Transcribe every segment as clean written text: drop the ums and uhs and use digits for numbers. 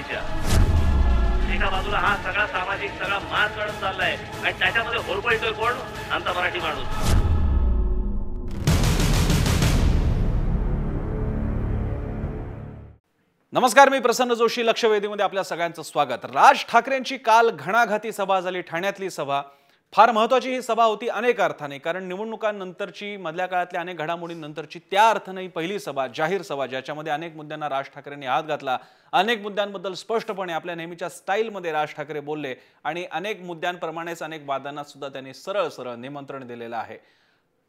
राजकारणाच्या. एका बाजूला हा सगळा सामाजिक सगळा मान काढून चाललाय आणि त्याच्यामध्ये होरपळतोय कोण? आमचा मराठी माणूस. नमस्कार, मी प्रसन्न जोशी. लक्षवेधीमध्ये आपल्या सगळ्यांचं स्वागत. राज ठाकरेंची काल घणाघाती सभा झाली, ठाण्यातली सभा. फार महत्त्वाची ही सभा होती अनेक अर्थाने, कारण निवडणुकांनंतरची, मधल्या काळातल्या अनेक घडामोडींनंतरची त्या अर्थाने ही पहिली सभा, जाहीर सभा, ज्याच्यामध्ये अनेक मुद्द्यांना राज ठाकरेंनी हात घातला. अनेक मुद्द्यांबद्दल स्पष्टपणे आपल्या नेहमीच्या स्टाईलमध्ये राज ठाकरे बोलले आणि अनेक मुद्द्यांप्रमाणेच अनेक वादांना सुद्धा त्यांनी सरळ सरळ निमंत्रण दिलेलं आहे.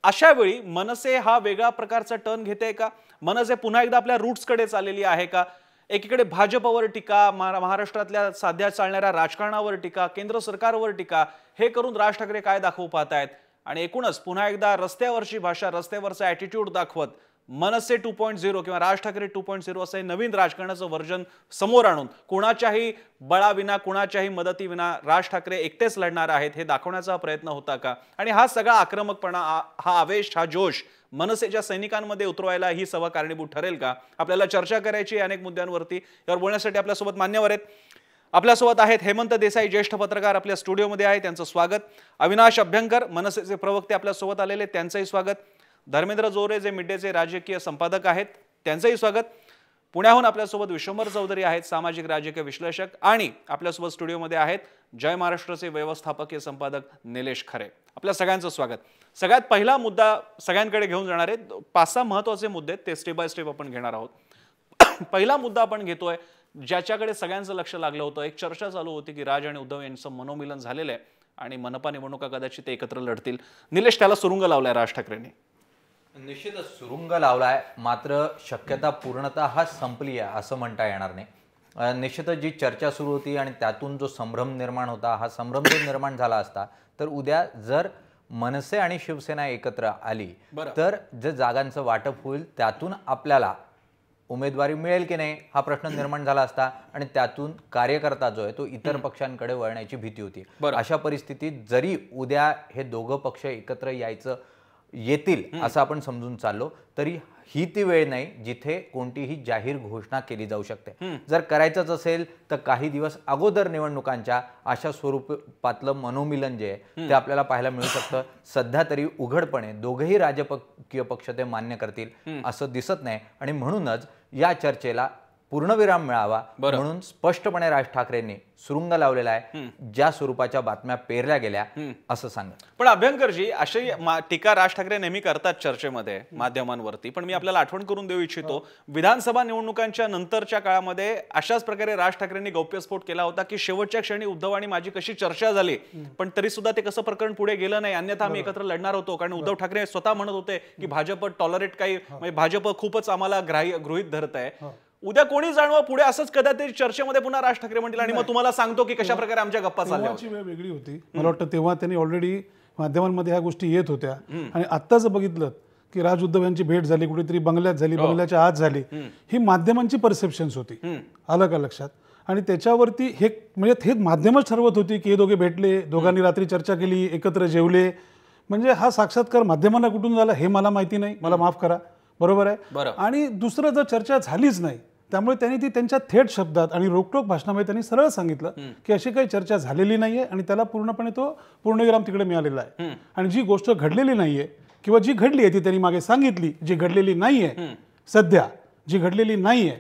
अशा वेळी मनसे हा वेगळा प्रकारचा टर्न घेते का? मनसे पुन्हा एकदा आपल्या रूट्सकडे चाललेली आहे का? एकीकडे भाजपवर टीका, महाराष्ट्रातल्या साध्या चालणाऱ्या राजकारणावर टीका, केंद्र सरकारवर टीका, हे करून राज ठाकरे काय दाखवू पाहतायत? आणि एकूणच पुन्हा एकदा रस्त्यावरची भाषा, रस्त्यावरचा ॲटिट्यूड दाखवत मनसे 2.0 किंवा राज ठाकरे 2.0 असं नवीन राजकारणाचं व्हर्जन समोर आणून कुणाच्याही बळाविना, कुणाच्याही मदतीविना राज ठाकरे एकटेच लढणार आहेत हे दाखवण्याचा प्रयत्न होता का? आणि हा सगळा आक्रमकपणा, हा आवेश, हा जोश मनसेच्या सैनिकांमध्ये उतरवायला ही सभा कारणीभूत ठरेल का? आपल्याला चर्चा करायची अनेक मुद्द्यांवरती. यावर बोलण्यासाठी आपल्यासोबत मान्यवर आहेत. आपल्यासोबत आहेत हेमंत देसाई, ज्येष्ठ पत्रकार, आपल्या स्टुडिओमध्ये आहे, त्यांचं स्वागत. अविनाश अभ्यंकर, मनसेचे प्रवक्ते, आपल्यासोबत आलेले, त्यांचंही स्वागत. धर्मेंद्र जोरे, जे मिडडेचे राजकीय संपादक आहेत, त्यांचंही स्वागत. पुण्याहून आपल्यासोबत विश्वंभर चौधरी आहेत, सामाजिक राजकीय विश्लेषक. आणि आपल्यासोबत स्टुडिओमध्ये आहेत जय महाराष्ट्राचे व्यवस्थापकीय संपादक निलेश खरे. आपल्या सगळ्यांचं स्वागत. सगळ्यात पहिला मुद्दा सगळ्यांकडे घेऊन जाणार आहेत. 5-6 महत्त्वाचे मुद्दे, ते स्टेप बाय स्टेप आपण घेणार आहोत. पहिला मुद्दा आपण घेतोय ज्याच्याकडे सगळ्यांचं लक्ष लागलं होतं. एक चर्चा चालू होती की राज आणि उद्धव यांचं मनोमिलन झालेलं आहे आणि मनपा निवडणुका कदाचित ते एकत्र लढतील. निलेश, त्याला सुरुंग लावलाय राज ठाकरेंनी. निश्चितच सुरुंग लावलाय, मात्र शक्यता पूर्णतः संपली आहे असं म्हणता येणार नाही. निश्चितच जी चर्चा सुरू होती आणि त्यातून जो संभ्रम निर्माण होता, हा संभ्रम जर निर्माण झाला असता तर उद्या जर मनसे आणि शिवसेना एकत्र आली तर जे जागांचं वाटप होईल त्यातून आपल्याला उमेदवारी मिळेल की नाही हा प्रश्न निर्माण झाला असता आणि त्यातून कार्यकर्ता जो आहे तो इतर पक्षांकडे वळण्याची भीती होती. अशा परिस्थितीत जरी उद्या हे दोघं पक्ष एकत्र येतील असं आपण समजून चाललो तरी ही ती वेळ नाही जिथे कोणतीही जाहीर घोषणा केली जाऊ शकते. जर करायचंच असेल तर काही दिवस अगोदर निवडणुकांच्या अशा स्वरूपातलं मनोमिलन जे आहे ते आपल्याला पाहायला मिळू शकतं. सध्या तरी उघडपणे दोघेही राजकीय पक्ष ते मान्य करतील असं दिसत नाही आणि म्हणूनच या चर्चेला पूर्णविराम मिळावा म्हणून स्पष्टपणे राज ठाकरेंनी सुरुंग लावलेला आहे. ज्या स्वरूपाच्या बातम्या पेरल्या गेल्या असं सांगत. पण अभ्यंकरजी, अशी टीका राज ठाकरे नेहमी करतात चर्चेमध्ये, माध्यमांवरती. पण मी आपल्याला आठवण करून देऊ इच्छितो, विधानसभा निवडणुकांच्या नंतरच्या काळामध्ये अशाच प्रकारे राज ठाकरेंनी गौप्यस्फोट केला होता की शेवटच्या क्षणी उद्धव आणि माझी कशी चर्चा झाली, पण तरी सुद्धा ते कसं प्रकरण पुढे गेलं नाही, अन्यथा आम्ही एकत्र लढणार होतो. कारण उद्धव ठाकरे स्वतः म्हणत होते की भाजप टॉलरेट काही, म्हणजे भाजप खूपच आम्हाला गृहीत धरत आहे. उद्या कोणी जाणवा पुढे असंच कदाचित चर्चेमध्ये पुन्हा राज ठाकरे म्हणतील आणि मग तुम्हाला सांगतो की कशा प्रकारे आमच्या गप्पा चालल्या. वेळ वेगळी होती. मला वाटतं तेव्हा त्यांनी ऑलरेडी माध्यमांमध्ये ह्या गोष्टी येत होत्या आणि आत्ताच बघितलं की राज उद्धव यांची भेट झाली, कुठेतरी बंगल्यात झाली, बंगल्याच्या आत झाली. ही माध्यमांची परसेप्शन्स होती, आलं का लक्षात? आणि त्याच्यावरती हे म्हणजे हे माध्यमच ठरवत होती की हे दोघे भेटले, दोघांनी रात्री चर्चा केली, एकत्र जेवले. म्हणजे हा साक्षात्कार माध्यमांना कुठून झाला हे मला माहिती नाही, मला माफ करा. बरोबर आहे. आणि दुसरं, जर चर्चा झालीच नाही त्यामुळे त्यांनी ती त्यांच्या थेट शब्दात आणि रोखटोक भाषणामध्ये त्यांनी सरळ सांगितलं की अशी काही चर्चा झालेली नाहीये आणि त्याला पूर्णपणे तो पूर्णविराम तिकडे मिळालेला आहे. आणि जी गोष्ट घडलेली नाहीये किंवा जी घडली आहे ती त्यांनी मागे सांगितली, जी घडलेली नाहीये सध्या, जी घडलेली नाहीये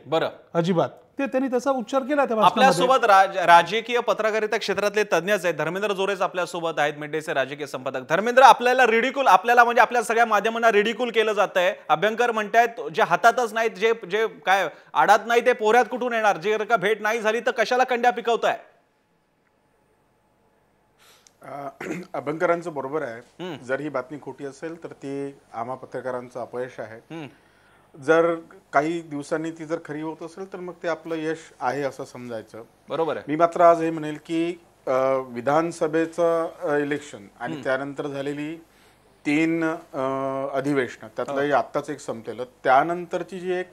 अजिबात, ते त्यांनी त्याचा उच्चार केला. आपल्यासोबत राजकीय पत्रकारिता क्षेत्रातले तज्ञच आहेत. धर्मेंद्र जोरेच आपल्यासोबत आहेत, मिडडेचे राजकीय संपादक. धर्मेंद्र, आपल्याला आपल्याला म्हणजे आपल्या सगळ्या माध्यमांना रिडिक्यूल केलं जातंय. अभ्यंकर म्हणतायत जे हातातच नाहीत, जे काय आडात नाही ते पोऱ्यात कुठून येणार, जे का भेट नाही झाली तर कशाला कंड्या पिकवताय? अभ्यंकरांचं बरोबर आहे. जर ही बातमी खोटी असेल तर ती आम्हा पत्रकारांचं अपयश आहे. जर काही दिवसांनी ती जर खरी होत असेल तर मग ते आपलं यश आहे असं समजायचं. बरोबर आहे. मी मात्र आज हे म्हणेल की विधानसभेचं इलेक्शन आणि त्यानंतर झालेली 3 अधिवेशनं, त्यातलं आत्ताच एक संपलेलं, त्यानंतरची जी एक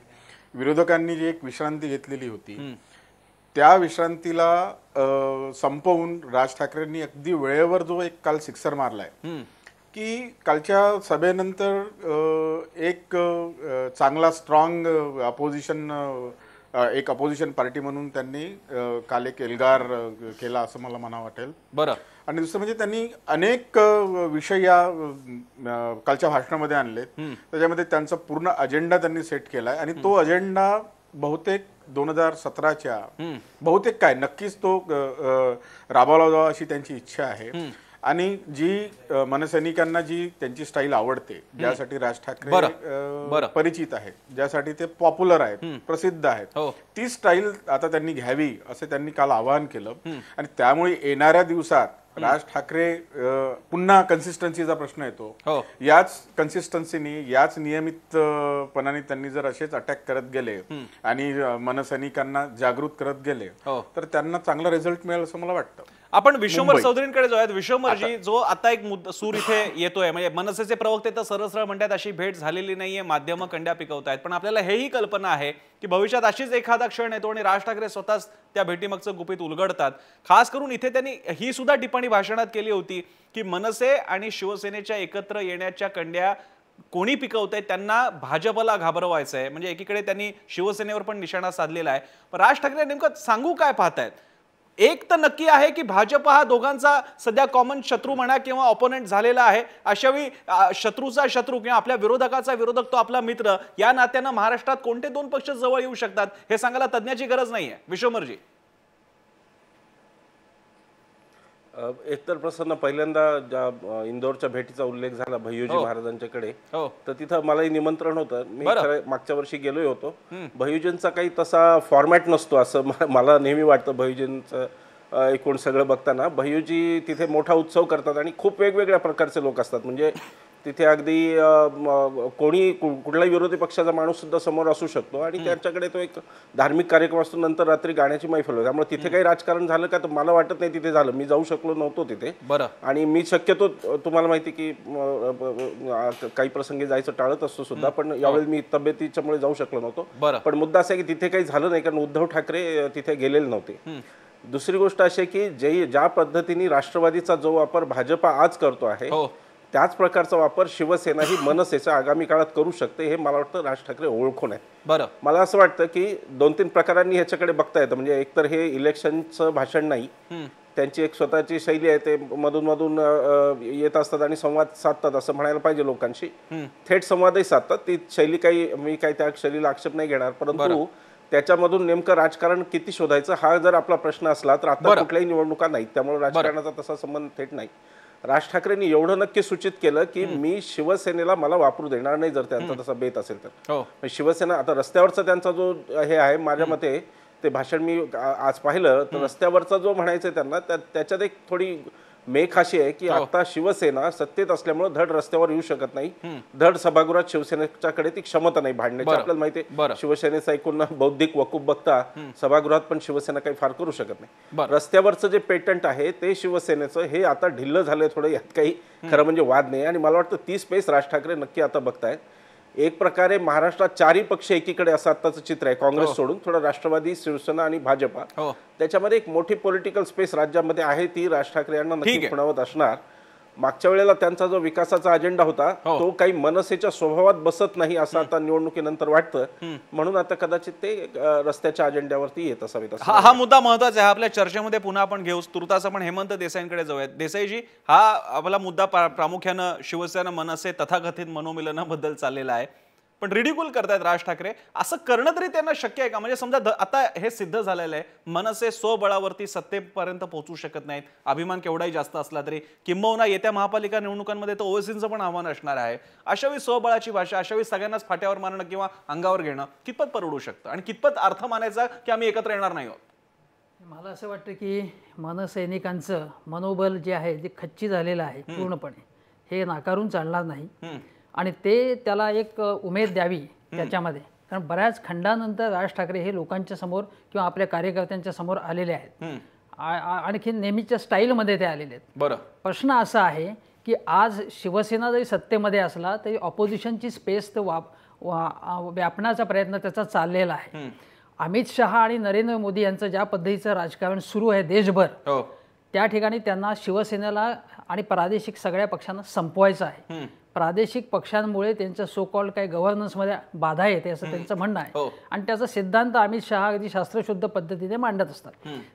विरोधकांनी जी एक विश्रांती घेतलेली होती त्या विश्रांतीला संपवून राज ठाकरेंनी अगदी वेळेवर जो एक काल सिक्सर मारलाय की कालच्या सभेनंतर एक चांगला स्ट्रॉंग अपोजिशन एक अपोजिशन पार्टी म्हणून त्यांनी काल एक एल्गार केला असं मला म्हणा वाटेल. बरं. आणि दुसरं म्हणजे त्यांनी अनेक विषय या कालच्या भाषणामध्ये आणलेत. त्याच्यामध्ये त्यांचा पूर्ण अजेंडा त्यांनी सेट केलाय आणि तो अजेंडा बहुतेक 2017च्या बहुतेक काय नक्कीच तो राबवला जावा अशी त्यांची इच्छा आहे. आणि जी मनसैनिकांना जी त्यांची स्टाईल आवडते, ज्यासाठी राज ठाकरे परिचित आहेत, ज्यासाठी ते पॉप्युलर आहेत, प्रसिद्ध आहेत, ती स्टाईल आता त्यांनी घ्यावी असं त्यांनी काल आवाहन केलं. आणि त्यामुळे येणाऱ्या दिवसात राज ठाकरे पुन्हा कन्सिस्टन्सीचा प्रश्न येतो. याच कन्सिस्टन्सीने याच नियमितपणाने त्यांनी जर असेच अटॅक करत गेले आणि मनसैनिकांना जागृत करत गेले तर त्यांना चांगला रिझल्ट मिळेल असं मला वाटतं. आपण विश्वंभर चौधरींकडे जाऊयात. विश्वंभरजी, जो आता एक सूर इथे येतोय, म्हणजे मनसेचे प्रवक्ते तर सरळ म्हणतात अशी भेट झालेली नाहीये, माध्यम कंड्या पिकवतायत, पण आपल्याला हेही कल्पना आहे की भविष्यात अशीच एखादा क्षण येतो आणि राज ठाकरे स्वतःच त्या भेटीमागचं गुपित उलगडतात. खास करून इथे त्यांनी ही सुद्धा टिप्पणी भाषणात केली होती की मनसे आणि शिवसेनेच्या एकत्र येण्याच्या कंड्या कोणी पिकवतंय, त्यांना भाजपला घाबरवायचं आहे. म्हणजे एकीकडे त्यांनी शिवसेनेवर पण निशाणा साधलेला आहे. पण राज ठाकरे नेमकं सांगू काय पाहतायत? एक तर नक्की आहे की भाजप हा दोघांचा सध्या कॉमन शत्रू म्हणा किंवा ऑपोनेंट झालेला आहे. अशावेळी शत्रूचा शत्रू किंवा आपल्या विरोधकाचा विरोधक तो आपला मित्र, या नात्यानं महाराष्ट्रात कोणते दोन पक्ष जवळ येऊ शकतात हे सांगायला तज्ञाची गरज नाहीये. विश्वंभरजी, एकतर प्रसन्न, पहिल्यांदा ज्या इंदोरच्या भेटीचा उल्लेख झाला भय्यूजी महाराजांच्याकडे, तर तिथं मलाही निमंत्रण होतं. मी मागच्या वर्षी गेलोय होतो. भय्यूजींचा काही तसा फॉर्मॅट नसतो असं मला नेहमी वाटतं. भय्यूजींचं एकूण सगळं बघताना भय्यूजी तिथे मोठा उत्सव करतात आणि खूप वेगवेगळ्या प्रकारचे लोक असतात. म्हणजे तिथे अगदी कोणी कुठलाही विरोधी पक्षाचा माणूस सुद्धा समोर असू शकतो आणि त्यांच्याकडे तो एक धार्मिक कार्यक्रम असतो. नंतर रात्री गाण्याची मैफल होते. त्यामुळे तिथे काही राजकारण झालं का तर मला वाटत नाही तिथे झालं. मी जाऊ शकलो नव्हतो तिथे. आणि मी शक्यतो तुम्हाला माहिती की काही प्रसंगी जायचं टाळत असतो सुद्धा, पण यावेळी मी तब्येतीच्यामुळे जाऊ शकलो नव्हतो. पण मुद्दा असा आहे की तिथे काही झालं नाही कारण उद्धव ठाकरे तिथे गेलेले नव्हते. दुसरी गोष्ट अशी आहे की ज्या पद्धतीने राष्ट्रवादीचा जो वापर भाजप आज करतो आहे त्याच प्रकारचा वापर शिवसेना ही मनसेच्या आगामी काळात करू शकते, हे मला वाटतं राज ठाकरे ओळखून आहे. मला असं वाटतं की 2-3 प्रकारांनी ह्याच्याकडे बघता येतं. म्हणजे एकतर हे इलेक्शनचं भाषण नाही, त्यांची एक स्वतःची शैली आहे. ते मधून मधून येत असतात आणि संवाद साधतात असं म्हणायला पाहिजे लोकांशी. थेट संवादही साधतात. ती शैली मी काही त्या शैलीला आक्षेप नाही घेणार, परंतु त्याच्यामधून नेमकं राजकारण किती शोधायचं हा जर आपला प्रश्न असला तर आता कुठल्याही निवडणुका नाहीत, त्यामुळे राजकारणाचा तसा संबंध थेट नाही. राज ठाकरेंनी एवढं नक्की सूचित केलं की मी शिवसेनेला मला वापरू देणार नाही जर त्यांचा तसा बेत असेल तर. शिवसेना आता रस्त्यावरचा त्यांचा जो हे आहे, माझ्या मते ते भाषण मी आज पाहिलं तर रस्त्यावरचा जो म्हणायचं त्यांना त्याच्यात एक थोडी मेख अशी आहे की आता शिवसेना सत्तेत असल्यामुळे धड रस्त्यावर येऊ शकत नाही, धड सभागृहात शिवसेनेच्याकडे ती क्षमता नाही भांडण्याची. आपल्याला माहिती आहे शिवसेनेचा एकूण बौद्धिक वकूफ बघता सभागृहात पण शिवसेना काही फार करू शकत नाही. रस्त्यावरचं जे पेटंट आहे ते शिवसेनेचं हे आता ढिल्लं झालंय थोडं, यात काही खरं म्हणजे वाद नाही. आणि मला वाटतं ती स्पेस राज ठाकरे नक्की आता बघतायत. एक प्रकारे महाराष्ट्रात 4ही पक्ष एकीकडे असं आताचं चित्र आहे, काँग्रेस सोडून थोडं राष्ट्रवादी, शिवसेना आणि भाजपा. त्याच्यामध्ये एक मोठी पॉलिटिकल स्पेस राज्यामध्ये आहे, ती राज ठाकरे यांना नक्की खुणावत असणार. मागच्या वेळेला त्यांचा जो विकासाचा अजेंडा होता तो काही मनसेच्या स्वभावात बसत नाही असं आता निवडणुकीनंतर वाटतं, म्हणून आता कदाचित ते रस्त्याच्या अजेंड्यावरती येत असावेत. हा मुद्दा महत्वाचा आहे, आपल्या चर्चेमध्ये पुन्हा आपण घेऊ. तुर्तास आपण हेमंत देसाईंकडे जाऊयात. देसाईजी, हा आपला मुद्दा प्रामुख्यानं शिवसेना मनसे तथाकथित मनोमिलनाबद्दल चाललेला आहे, पण रिडिक्यूल करतायत राज ठाकरे. असं करणं तरी त्यांना शक्य आहे का? म्हणजे समजा आता हे सिद्ध झालेलं आहे मनसे स्वबळावरती सत्तेपर्यंत पोहोचू शकत नाहीत, अभिमान केवढाही जास्त असला तरी, किंबहुना येत्या महापालिका निवडणुकांमध्ये तर ओवेसींचं पण आव्हान असणार आहे. अशावेळी स्वबळाची भाषा, अशावेळी सगळ्यांनाच फाट्यावर मारणं किंवा अंगावर घेणं कितपत परवडू शकतं आणि कितपत अर्थ मानायचा की आम्ही एकत्र येणार नाही आहोत? मला असं वाटतं की मनसैनिकांचं मनोबल जे आहे ते खच्ची झालेलं आहे पूर्णपणे, हे नाकारून चालणार नाही. आणि ते त्याला एक उमेद द्यावी त्याच्यामध्ये, कारण बऱ्याच खंडानंतर राज ठाकरे हे लोकांच्या समोर किंवा आपल्या कार्यकर्त्यांच्या समोर आलेले आहेत. आणखी नेहमीच्या स्टाईलमध्ये ते आलेले आहेत. प्रश्न असा आहे की आज शिवसेना जरी सत्तेमध्ये असला तरी ऑपोजिशनची स्पेस तो व्यापण्याचा प्रयत्न त्याचा चाललेला आहे. अमित शहा आणि नरेंद्र मोदी यांचं ज्या पद्धतीचं राजकारण सुरू आहे देशभर, त्या ठिकाणी त्यांना शिवसेनेला आणि प्रादेशिक सगळ्या पक्षांना संपवायचं आहे. प्रादेशिक पक्षांमुळे त्यांचं सो कॉल्ड काही गव्हर्नन्समध्ये बाधा येते असं त्यांचं म्हणणं आहे. आणि त्याचा सिद्धांत अमित शहा अगदी शास्त्रशुद्ध पद्धतीने मांडत असतात.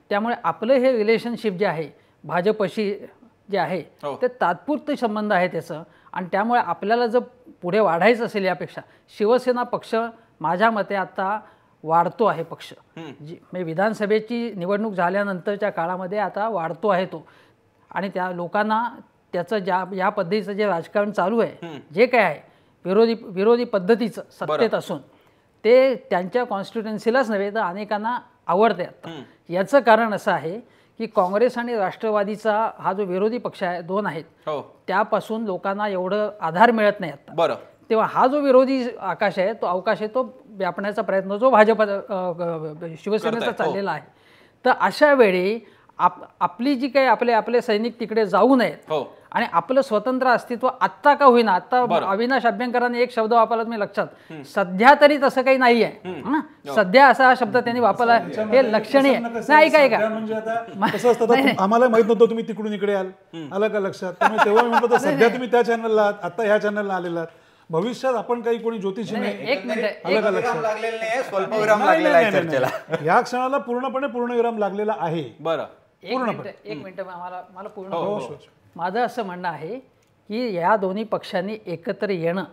त्यामुळे आपलं हे रिलेशनशिप जे आहे भाजपशी जे आहे ते तात्पुरते संबंध आहे त्याचं. आणि त्यामुळे आपल्याला जर पुढे वाढायचं असेल यापेक्षा शिवसेना पक्ष माझ्या मते आता वाढतो आहे पक्ष. म्हणजे विधानसभेची निवडणूक झाल्यानंतरच्या काळामध्ये आता वाढतो आहे तो. आणि त्या लोकांना त्याचं या पद्धतीचं जे राजकारण चालू आहे जे काय आहे विरोधी पद्धतीचं सत्तेत असून ते त्यांच्या कॉन्स्टिट्युएन्सीलाच नव्हे तर अनेकांना आवडते. आता याचं कारण असं आहे की काँग्रेस आणि राष्ट्रवादीचा हा जो विरोधी पक्ष आहे दोन आहेत त्यापासून लोकांना एवढं आधार मिळत नाही आता. बरं. तेव्हा हा जो विरोधी अवकाश आहे तो व्यापण्याचा प्रयत्न जो भाजप शिवसेनेचा चाललेला आहे. तर अशा वेळी आपली जी काही आपले सैनिक तिकडे जाऊ नयेत आणि आपलं स्वतंत्र अस्तित्व आत्ता का होईना. आता अविनाश अभ्यंकरांनी एक शब्द वापरला मी लक्षात सध्या तरी तसं काही नाही आहे. सध्या असा हा शब्द त्यांनी वापरला हे लक्षणीय नाही. ऐका म्हणजे आता कसं असतं आम्हाला माहित नव्हतं तुम्ही तिकडून इकडे आलं का लक्षात. तेव्हा मी म्हणतो सध्या तुम्ही त्या चॅनलला आहात आता ह्या चॅनलला आलेला आहात. भविष्यात आपण काही कोणी ज्योतिषी नाही. एक मिनिट या क्षणाला पूर्णपणे पूर्णविराम लागलेला आहे. बरं. एक मिनिट मला पूर्ण माझं असं म्हणणं आहे की या दोन्ही पक्षांनी एकत्र येणं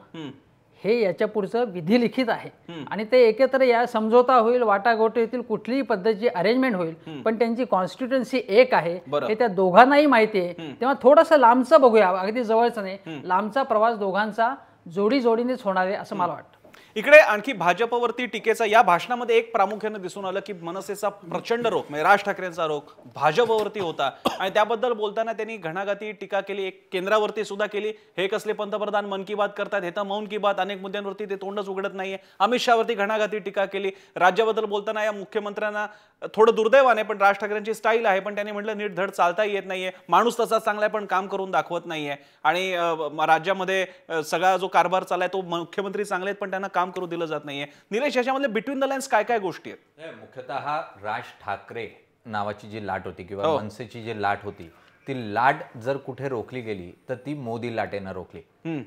हे याच्या पुढचं विधिलिखित आहे. आणि ते एकत्र या समझोता होईल वाटाघोटी होतील कुठलीही पद्धतीची अरेंजमेंट होईल पण त्यांची कॉन्स्टिट्युएन्सी एक आहे हे त्या दोघांनाही माहिती आहे. तेव्हा थोडंसं लांबचं बघूया अगदी जवळचं नाही. लांबचा प्रवास दोघांचा जोडीनेच होणार आहे असं मला वाटतं. इकडे आणखी भाजपवरती टीकेचा या भाषणामध्ये एक प्रामुख्याने दिसून आलं की मनसेचा प्रचंड रोख म्हणजे राज ठाकरेंचा रोख भाजपवरती होता. आणि त्याबद्दल बोलताना त्यांनी घणाघाती टीका केली. एक केंद्रावरती सुद्धा केली. हे कसले पंतप्रधान मन की बात करतात हे तर मौन की बात. अनेक मुद्द्यांवरती ते तोंडच उघडत नाहीये. अमित शहावरती घणाघाती टीका केली. राज्याबद्दल बोलताना या मुख्यमंत्र्यांना थोडं दुर्दैवाने पण राज ठाकरेंची स्टाईल आहे पण त्यांनी म्हटलं नीट धड चालता येत नाहीये. माणूस तसा चांगला आहे पण काम करून दाखवत नाहीये. आणि राज्यामध्ये सगळा जो कारभार चाललाय तो मुख्यमंत्री चांगले आहेत पण त्यांना काम करू दिलं जात नाहीये. निलेश याच्यामध्ये बिटवीन द लाईन्स काय काय गोष्टी आहेत. मुख्यतः राज ठाकरे नावाची जी लाट होती किंवा मनसेची जी लाट होती ती लाट जर कुठे रोखली गेली तर ती मोदी लाटेनं रोखली.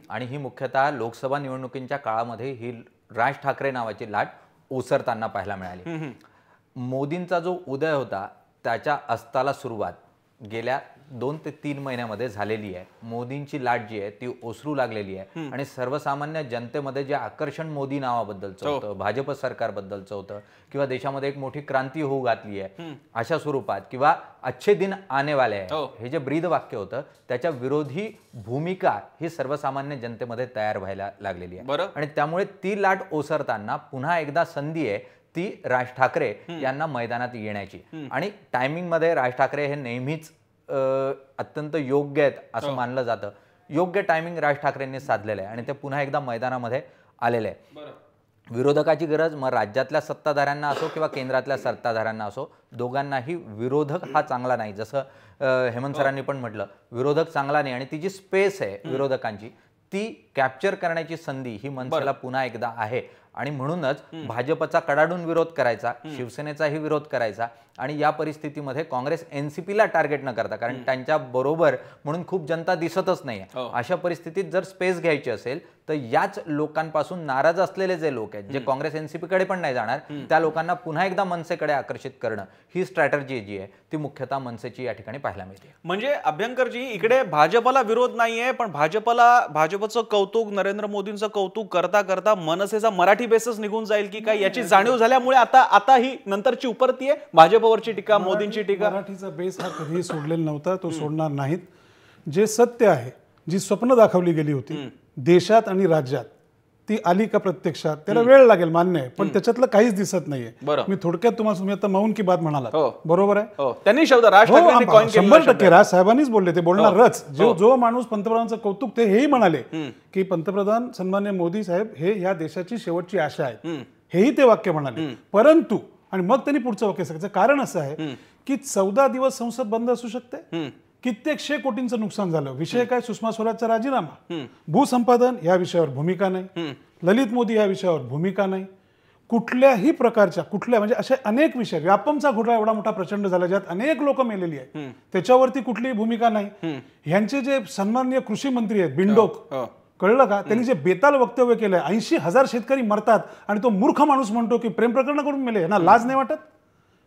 आणि ही मुख्यतः लोकसभा निवडणुकींच्या काळामध्ये ही राज ठाकरे नावाची लाट ओसरताना पाहायला मिळाली. मोदींचा जो उदय होता त्याच्या अस्ताला सुरुवात गेल्या 2 ते 3 महिन्यामध्ये झालेली आहे. मोदींची लाट जी आहे ती ओसरू लागलेली आहे. आणि सर्वसामान्य जनतेमध्ये जे आकर्षण मोदी नावाबद्दलचं होतं भाजप सरकारबद्दलचं होतं किंवा देशामध्ये एक मोठी क्रांती होऊ घातली आहे अशा स्वरूपात किंवा अच्छे दिन आने वाले आहे हे जे ब्रीद वाक्य होतं त्याच्या विरोधी भूमिका ही सर्वसामान्य जनतेमध्ये तयार व्हायला लागलेली आहे. आणि त्यामुळे ती लाट ओसरताना पुन्हा एकदा संधी आहे ती राज ठाकरे यांना मैदानात येण्याची. आणि टायमिंग मध्ये राज ठाकरे हे नेहमीच अत्यंत योग्य आहेत असं मानलं जातं. योग्य टायमिंग राज ठाकरेंनी साधलेलं आहे आणि ते पुन्हा एकदा मैदानामध्ये आलेले आहे. विरोधकाची गरज मग राज्यातल्या सत्ताधाऱ्यांना असो किंवा केंद्रातल्या सत्ताधाऱ्यांना असो दोघांनाही विरोधक हा चांगला नाही. जसं हेमंत सरांनी पण म्हटलं विरोधक चांगला नाही. आणि ती जी स्पेस आहे विरोधकांची ती कॅप्चर करण्याची संधी ही मनसेला पुन्हा एकदा आहे. आणि म्हणूनच भाजपचा कडाडून विरोध करायचा शिवसेनेचाही विरोध करायचा. आणि या परिस्थितीमध्ये काँग्रेस एनसीपीला टार्गेट न करता कारण त्यांच्या बरोबर म्हणून खूप जनता दिसतच नाही. अशा परिस्थितीत जर स्पेस घ्यायची असेल तर याच लोकांपासून नाराज असलेले जे लोक आहेत जे काँग्रेस एनसीपीकडे पण नाही जाणार त्या लोकांना पुन्हा एकदा मनसेकडे आकर्षित करणं ही स्ट्रॅटर्जी जी आहे ती मुख्यतः मनसेची या ठिकाणी पाहायला मिळते. म्हणजे अभ्यंकरजी इकडे भाजपला विरोध नाहीये पण भाजपचं कौतुक नरेंद्र मोदींचं कौतुक करता करता मनसेचा मराठी बेसच निघून जाईल की काय याची जाणीव झाल्यामुळे आता ही नंतरची उपरती आहे भाजपवरची टीका मोदींची टीका. मराठीचा बेस हा कधीही सोडलेला नव्हता तो सोडणार नाहीत. जे सत्य आहे जी स्वप्न दाखवली गेली होती देशात आणि राज्यात ती आली का प्रत्यक्षात त्याला वेळ लागेल मान्य आहे पण त्याच्यातलं काहीच दिसत नाहीये. मी थोडक्यात तुम्ही आता मौन की बात म्हणाला बरोबर आहे. त्यांनी शब्द राज ठाकरेंनी कॉइन केला 100% राज साहेबांनीच बोलले ते बोलणारच. जो माणूस पंतप्रधानांचं कौतुक ते हेही म्हणाले की पंतप्रधान सन्मान्य मोदी साहेब हे या देशाची शेवटची आशा आहे हेही ते वाक्य म्हणाले. परंतु आणि मग त्यांनी पुढचं वाक्य सांगायचं कारण असं आहे की 14 दिवस संसद बंद असू शकते कित्येक 100 कोटींचं नुकसान झालं. विषय काय सुषमा स्वराजचा राजीनामा भूसंपादन या विषयावर भूमिका नाही. ललित मोदी या विषयावर भूमिका नाही. कुठल्याही प्रकारच्या म्हणजे असे अनेक विषय व्यापमचा घोटाळा एवढा मोठा प्रचंड झाला ज्यात अनेक लोक मेलेली आहेत त्याच्यावरती कुठलीही भूमिका नाही. ह्यांचे जे सन्माननीय कृषी मंत्री आहेत बिंडोक कळलं का? त्यांनी जे बेताल वक्तव्य केलंय, 80,000 शेतकरी मरतात आणि तो मूर्ख माणूस म्हणतो की प्रेम प्रकरण करून मेले, ना लाज नाही वाटत?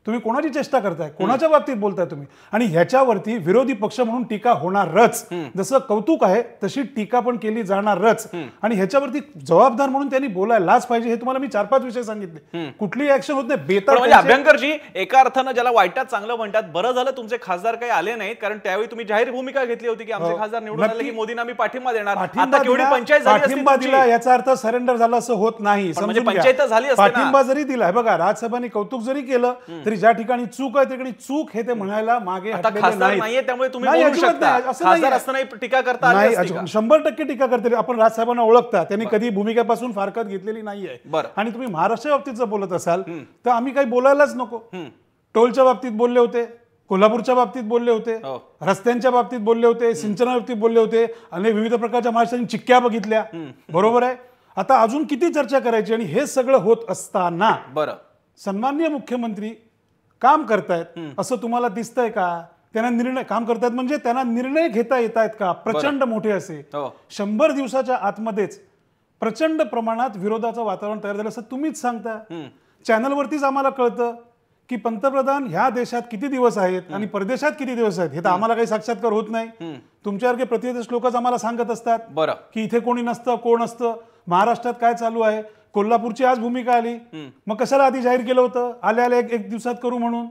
तुम्ही कोणाची चेष्टा करताय, कोणाच्या बाबतीत बोलताय तुम्ही? आणि ह्याच्यावरती विरोधी पक्ष म्हणून टीका होणारच, जसं कौतुक आहे तशी टीका पण केली जाणारच. आणि ह्याच्यावरती जबाबदार म्हणून त्यांनी बोलायला लाज पाहिजे. हे तुम्हाला मी 4-5 विषय सांगितले, कुठलीही ऍक्शन होत नाही. बेताल म्हणजे अभ्यंकरजी एका अर्थानं ज्याला वाईटात चांगलं म्हणतात, बरं झालं तुमचे खासदार काही आले नाहीत, कारण त्यावेळी तुम्ही जाहीर भूमिका घेतली होती की आमचे खासदार निवडून आले की मोदींना आम्ही पाठिंबा देणार. आता केवढी पंचायत झाली असती पाठिंबा दिला याचा अर्थ सरेंडर झाला असं होत नाही. म्हणजे पंचायत झाली असते ना. पाठिंबा जरी दिला, बघा राज्यसभाने कौतुक जरी केलं तरी ज्या ठिकाणी चूक आहे तिकडे चूक हे ते म्हणायला मागे खासदार नाहीये, त्यामुळे तुम्ही बोलू शकता. खासदार असताना टीका करता आली असती का? 100% टीका करते. आपण राजसाहेबांना ओळखता, त्यांनी कधी भूमिकेपासून फारकत घेतलेली नाहीये. आणि तुम्ही महाराष्ट्राच्या बाबतीत जर बोलत असाल तर आम्ही काही बोलायलाच नको. टोलच्या बाबतीत बोलले होते, कोल्हापूरच्या बाबतीत बोलले होते, रस्त्यांच्या बाबतीत बोलले होते, सिंचना बाबतीत बोलले होते, अनेक विविध प्रकारच्या महाराष्ट्राने चिक्क्या बघितल्या. बरोबर आहे. आता अजून किती चर्चा करायची? आणि हे सगळं होत असताना बरं सन्माननीय मुख्यमंत्री काम करतायत असं तुम्हाला दिसतंय का? त्यांना निर्णय काम करतायत म्हणजे त्यांना निर्णय घेता येत आहेत का? प्रचंड मोठे असे 100 दिवसाच्या आतमध्येच प्रचंड प्रमाणात विरोधाचं वातावरण तयार झालं असं तुम्हीच सांगता. चॅनलवरतीच आम्हाला कळतं की पंतप्रधान ह्या देशात किती दिवस आहेत आणि परदेशात किती दिवस आहेत. हे तर आम्हाला काही साक्षात्कार होत नाही. तुमच्यासारखे प्रतिनिधी लोकच आम्हाला सांगत असतात की इथे कोणी नसतं, कोण असतं, महाराष्ट्रात काय चालू आहे. कोल्हापूरची आज भूमिका आली, मग कशाला आधी जाहीर केलं होतं? आल्या एक दिवसात करू म्हणून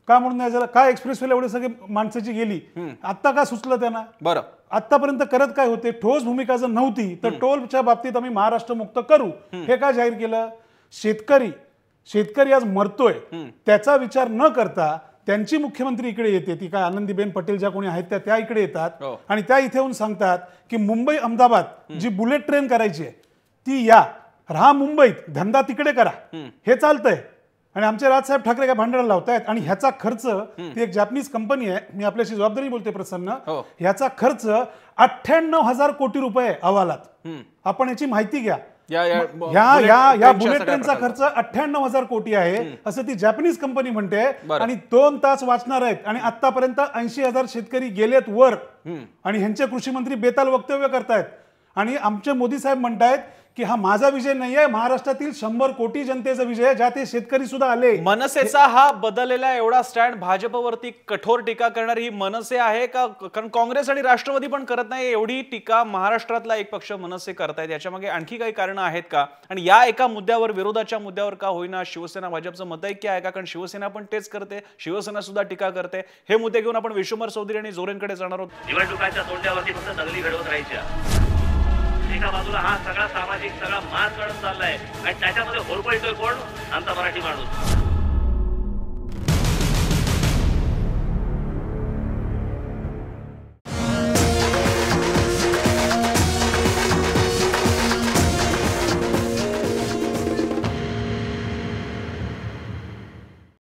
का? म्हणून नाही झालं काय? एक्सप्रेसवेला एवढे सगळे माणसाची गेली, आता का सुचलं त्यांना? बरं, आतापर्यंत करत काय होते? ठोस भूमिका जर नव्हती तर टोलच्या बाबतीत आम्ही महाराष्ट्र मुक्त करू हे का जाहीर केलं? शेतकरी आज मरतोय त्याचा विचार न करता त्यांची मुख्यमंत्री इकडे येते, ती काय आनंदीबेन पटेल ज्या कोणी आहेत त्या इकडे येतात आणि त्या इथे येऊन सांगतात की मुंबई अहमदाबाद जी बुलेट ट्रेन करायची आहे ती या, राहा मुंबईत, धंदा तिकडे करा, हे चालतंय. आणि आमचे राजसाहेब ठाकरे काय भांडण लावतायत. आणि ह्याचा खर्च, ती एक जॅपनीज कंपनी आहे, मी आपल्याशी जबाबदारी बोलते प्रसन्न, ह्याचा खर्च 98,000 कोटी रुपये अहवालात. आपण याची माहिती घ्या. या बुलेट ट्रेनचा खर्च 98,000 कोटी आहे असं ती जॅपनीज कंपनी म्हणते. आणि 2 तास वाचणार आहेत आणि आतापर्यंत 80,000 शेतकरी गेलेत वर. आणि ह्यांचे कृषी मंत्री बेताल वक्तव्य करतायत. आणि आमचे मोदी साहेब म्हणतायत की हा माझा विजय नाहीये, महाराष्ट्रातील 100 कोटी जनतेचा विजय आहे, ज्यात ते शेतकरी सुद्धा आले. मनसेचा हा बदललेला एवढा स्टँड, भाजपवरती कठोर टीका करणारी ही मनसे आहे का? कारण काँग्रेस आणि राष्ट्रवादी पण करत नाही एवढी टीका महाराष्ट्रातला एक पक्ष मनसे करतायत. याच्या मागे आणखी काही कारणं आहेत का? आणि या एका मुद्द्यावर, विरोधाच्या मुद्द्यावर का होईना शिवसेना भाजपचं मतैक्य आहे का? कारण शिवसेना पण तेच करते, शिवसेना सुद्धा टीका करते. हे मुद्दे घेऊन आपण विश्वंभर चौधरी आणि जोरेंकडे जाणार आहोत. निवडणुकांच्या तोंडावरती फक्त दंगली घडवत राहायच्या. एका बाजूला हा सगळा सामाजिक सगळा मास काढून चाललाय आणि त्याच्यामध्ये होरपळतोय कोण? आमचा मराठी माणूस.